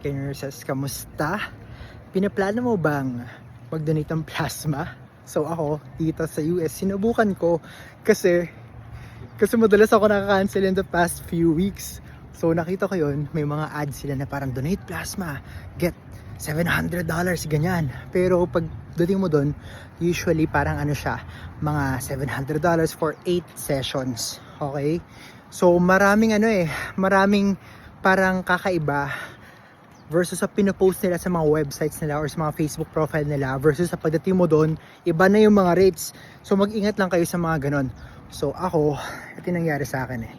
kay nurses, kamusta? Pinaplano mo bang mag-donate ng plasma? So ako, dito sa US, sinubukan ko kasi madalas ako nakaka-cancel in the past few weeks. So nakita ko yun, may mga ads sila na parang donate plasma, get $700, ganyan. Pero pag dating mo doon, usually parang ano siya, mga $700 for 8 sessions. Okay? So maraming maraming parang kakaiba versus sa pinopost nila sa mga websites nila or sa mga Facebook profile nila versus sa pagdating mo doon, iba na yung mga rates. So mag-ingat lang kayo sa mga ganon. So ako, ito yung nangyari sa akin eh.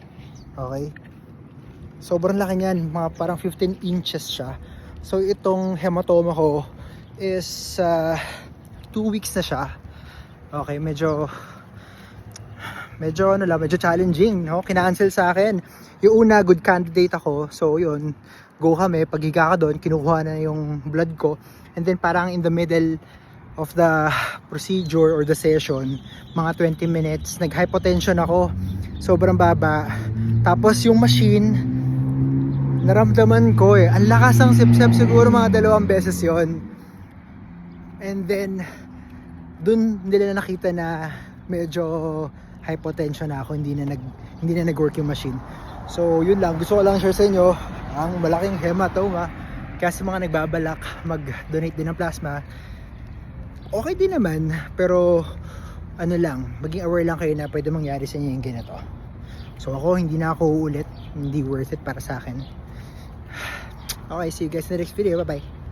Okay? Sobrang laki niyan, mga parang 15 inches siya. So itong hematoma ko is 2 weeks na siya. Okay, medyo challenging, no? Kina-cancel sa akin. Yung una, good candidate ako. So yun, go kami. Pag higa ka doon, kinukuha na yung blood ko. And then parang in the middle of the procedure or the session, mga 20 minutes, nag-hypotension ako. Sobrang baba. Tapos yung machine, naramdaman ko ang lakas ng sip-sip, siguro mga 2 beses yon. And then dun nila nakita na medyo hypotension na ako, hindi na nag-work yung machine. So yun lang, gusto ko lang share sa inyo ang malaking hematoma. Kaya sa mga nagbabalak mag-donate din ng plasma, okay din naman, pero ano lang, maging aware lang kayo na pwede mangyari sa inyo yung ganito. So ako, hindi na ako uulit, hindi worth it para sa akin. Okay, see you guys in the next video, bye bye.